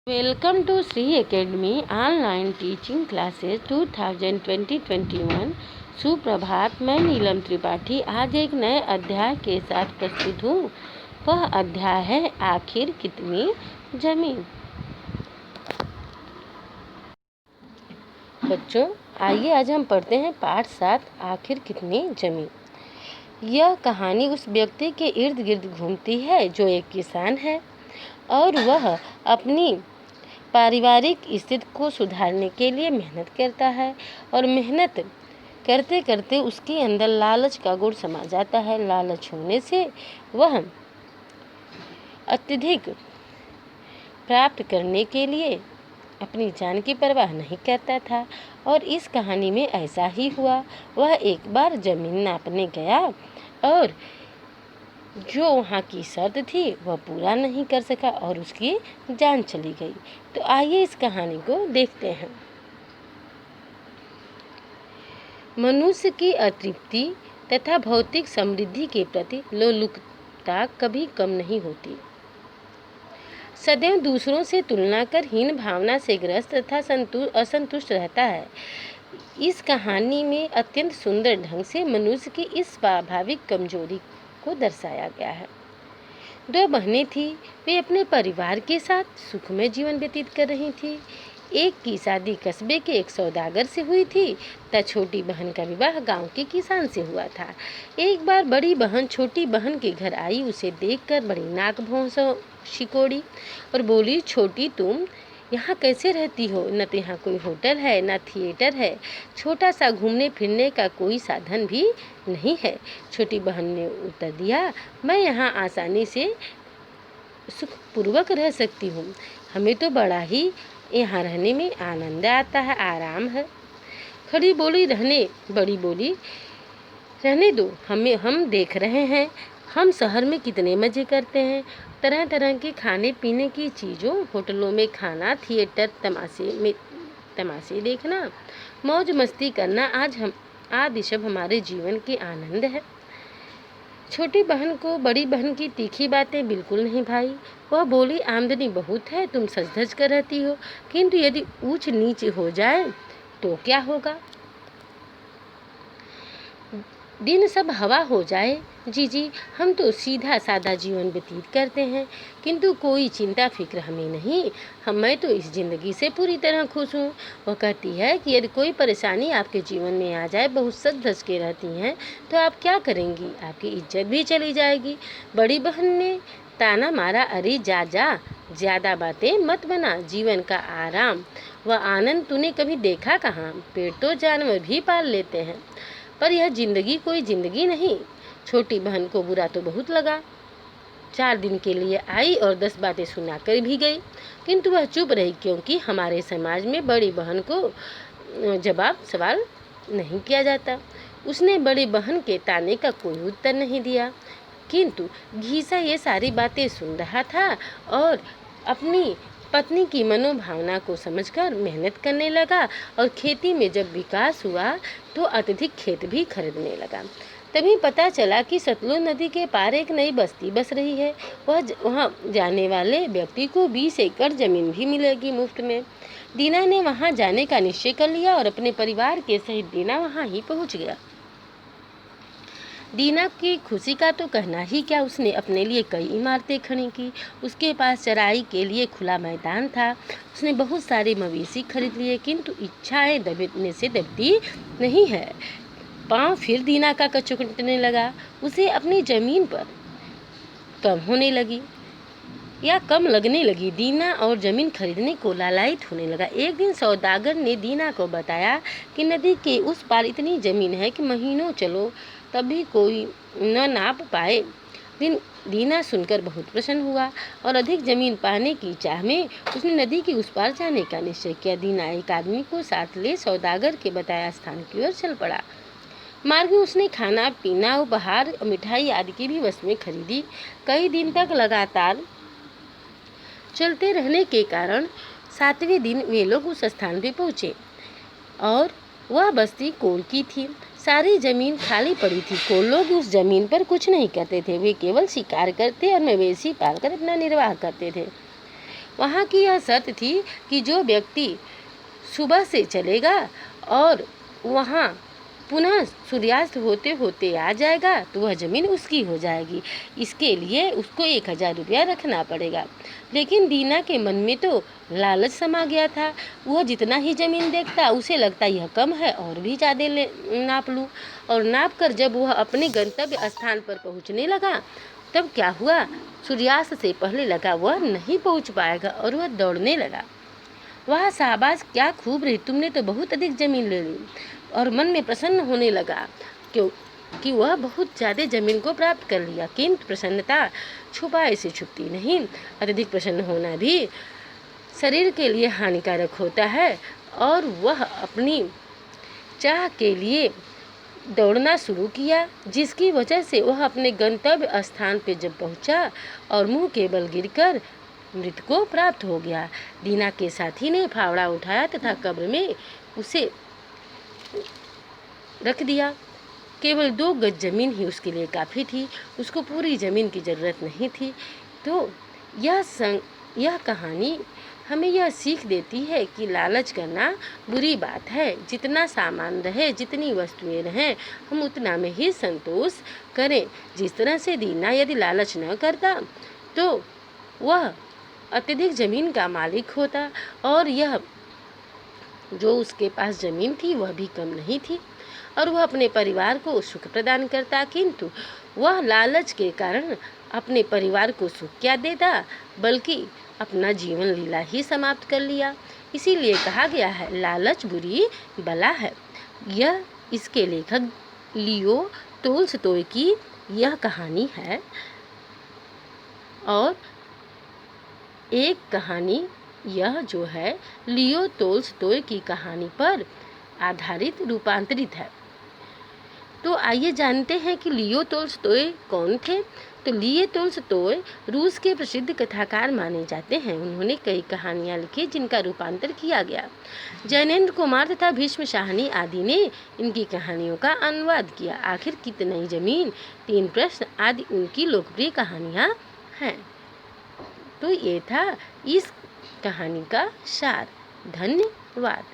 Welcome to Sri Academy Online Teaching Classes 2020-21। सुप्रभात। मैं नीलम त्रिपाठी आज एक नए अध्याय के साथ प्रस्तुत हूँ। वह अध्याय है आखिर कितनी जमीन। बच्चों, आइए आज हम पढ़ते हैं पाठ 7 आखिर कितनी जमीन। यह कहानी उस व्यक्ति के इर्द गिर्द घूमती है जो एक किसान है और वह अपनी पारिवारिक स्थिति को सुधारने के लिए मेहनत करता है और मेहनत करते करते उसके अंदर लालच का गुण समा जाता है। लालच होने से वह अत्यधिक प्राप्त करने के लिए अपनी जान की परवाह नहीं करता था और इस कहानी में ऐसा ही हुआ। वह एक बार जमीन नापने गया और जो वहाँ की शर्त थी वह पूरा नहीं कर सका और उसकी जान चली गई। तो आइए इस कहानी को देखते हैं। मनुष्य की अतृप्ति तथा भौतिक समृद्धि के प्रति लोलुपता कभी कम नहीं होती। सदैव दूसरों से तुलना कर हीन भावना से ग्रस्त तथा असंतुष्ट रहता है। इस कहानी में अत्यंत सुंदर ढंग से मनुष्य की इस स्वाभाविक कमजोरी को दर्शाया गया है। 2 बहनें थीं। वे अपने परिवार के साथ सुखमय जीवन व्यतीत कर रही थीं। एक की शादी कस्बे के एक सौदागर से हुई थी तथा छोटी बहन का विवाह गांव के किसान से हुआ था। एक बार बड़ी बहन छोटी बहन के घर आई। उसे देखकर बड़ी नाक भौं शिकोड़ी और बोली, छोटी, तुम यहाँ कैसे रहती हो? न तो यहाँ कोई होटल है, न थिएटर है, छोटा सा घूमने फिरने का कोई साधन भी नहीं है। छोटी बहन ने उत्तर दिया, मैं यहाँ आसानी से सुखपूर्वक रह सकती हूँ। हमें तो बड़ा ही यहाँ रहने में आनंद आता है, आराम है। बड़ी बोली, रहने दो, हम देख रहे हैं हम शहर में कितने मज़े करते हैं। तरह तरह के खाने पीने की चीज़ों, होटलों में खाना, थिएटर, तमाशे देखना, मौज मस्ती करना आदि सब हमारे जीवन के आनंद है। छोटी बहन को बड़ी बहन की तीखी बातें बिल्कुल नहीं भाई। वह बोली, आमदनी बहुत है, तुम सज धज कर रहती हो, किंतु यदि ऊंच नीच हो जाए तो क्या होगा? दिन सब हवा हो जाए। जी, हम तो सीधा सादा जीवन व्यतीत करते हैं, किंतु कोई चिंता फिक्र हमें नहीं। मैं तो इस ज़िंदगी से पूरी तरह खुश हूँ। वह कहती है कि यदि कोई परेशानी आपके जीवन में आ जाए, बहुत सज धज के रहती हैं, तो आप क्या करेंगी? आपकी इज्जत भी चली जाएगी। बड़ी बहन ने ताना मारा, अरे जा ज़्यादा बातें मत बना। जीवन का आराम व आनंद तूने कभी देखा कहाँ? पेड़ तो जानवर भी पाल लेते हैं, पर यह जिंदगी कोई जिंदगी नहीं। छोटी बहन को बुरा तो बहुत लगा। 4 दिन के लिए आई और 10 बातें सुनाकर भी गई, किंतु वह चुप रही, क्योंकि हमारे समाज में बड़ी बहन को जवाब सवाल नहीं किया जाता। उसने बड़ी बहन के ताने का कोई उत्तर नहीं दिया, किंतु घीसा ये सारी बातें सुन रहा था और अपनी पत्नी की मनोभावना को समझकर मेहनत करने लगा और खेती में जब विकास हुआ तो अत्यधिक खेत भी खरीदने लगा। तभी पता चला कि सतलुज नदी के पार एक नई बस्ती बस रही है। वहाँ जाने वाले व्यक्ति को 20 एकड़ जमीन भी मिलेगी मुफ्त में। दीना ने वहाँ जाने का निश्चय कर लिया और अपने परिवार के सहित दीना वहाँ ही पहुँच गया। दीना की खुशी का तो कहना ही क्या, उसने अपने लिए कई इमारतें खड़ी की। उसके पास चराई के लिए खुला मैदान था। उसने बहुत सारे मवेशी खरीद लिए, किंतु इच्छाएं दबने से दबती नहीं है। पाँव फिर दीना का कचकटने लगा। उसे अपनी जमीन पर कम लगने लगी। दीना और जमीन खरीदने को लालायित होने लगा। एक दिन सौदागर ने दीना को बताया कि नदी के उस पार इतनी जमीन है कि महीनों चलो तभी कोई न नाप पाए। दीना सुनकर बहुत प्रसन्न हुआ और अधिक जमीन पाने की चाह में उसने नदी के उस पार जाने का निश्चय किया। दीना एक आदमी को साथ ले सौदागर के बताया स्थान की ओर चल पड़ा। मार्ग में उसने खाना पीना, उपहार, मिठाई आदि की भी वस्तुएं खरीदी। कई दिन तक लगातार चलते रहने के कारण 7वें दिन वे लोग उस स्थान पर पहुँचे और वह बस्ती कोल की थी। सारी जमीन खाली पड़ी थी। कोल लोग उस जमीन पर कुछ नहीं करते थे, वे केवल शिकार करते और मवेशी पालकर अपना निर्वाह करते थे। वहाँ की यह शर्त थी कि जो व्यक्ति सुबह से चलेगा और वहाँ पुनः सूर्यास्त होते होते आ जाएगा तो वह ज़मीन उसकी हो जाएगी। इसके लिए उसको 1000 रुपया रखना पड़ेगा। लेकिन दीना के मन में तो लालच समा गया था। वह जितना ही ज़मीन देखता उसे लगता यह कम है और भी ज़्यादा नाप लूँ। और नाप कर जब वह अपने गंतव्य स्थान पर पहुँचने लगा तब क्या हुआ, सूर्यास्त से पहले लगा वह नहीं पहुँच पाएगा और वह दौड़ने लगा। वाह शाबाश, क्या खूब रही, तुमने तो बहुत अधिक ज़मीन ले ली। और मन में प्रसन्न होने लगा क्योंकि वह बहुत ज़्यादा ज़मीन को प्राप्त कर लिया। किंतु प्रसन्नता छुपाए से छुपती नहीं। अत्यधिक प्रसन्न होना भी शरीर के लिए हानिकारक होता है। और वह अपनी चाह के लिए दौड़ना शुरू किया, जिसकी वजह से वह अपने गंतव्य स्थान पर जब पहुंचा और मुंह के बल गिरकर मृत को प्राप्त हो गया। दीना के साथी ने फावड़ा उठाया तथा कब्र में उसे रख दिया। केवल 2 गज ज़मीन ही उसके लिए काफ़ी थी, उसको पूरी ज़मीन की ज़रूरत नहीं थी। तो यह कहानी हमें यह सीख देती है कि लालच करना बुरी बात है। जितना सामान रहे, जितनी वस्तुएं रहें, हम उतना में ही संतोष करें। जिस तरह से दीना यदि लालच न करता तो वह अत्यधिक ज़मीन का मालिक होता और यह जो उसके पास ज़मीन थी वह भी कम नहीं थी और वह अपने परिवार को सुख प्रदान करता। किंतु वह लालच के कारण अपने परिवार को सुख क्या देता, बल्कि अपना जीवन लीला ही समाप्त कर लिया। इसीलिए कहा गया है लालच बुरी बला है। यह इसके लेखक लियो टोल्स्टॉय की यह कहानी है। और एक कहानी यह जो है लियो टोल्स्टॉय की कहानी पर आधारित रूपांतरित है। तो आइए जानते हैं कि लियो टोल्स्टॉय कौन थे। तो लियो टोल्स्टॉय रूस के प्रसिद्ध कथाकार माने जाते हैं। उन्होंने कई कहानियाँ लिखी जिनका रूपांतर किया गया। जैनेन्द्र कुमार तथा भीष्म शाहनी आदि ने इनकी कहानियों का अनुवाद किया। आखिर कितनी ज़मीन, 3 प्रश्न आदि उनकी लोकप्रिय कहानियाँ हैं। तो ये था इस कहानी का सार। धन्यवाद।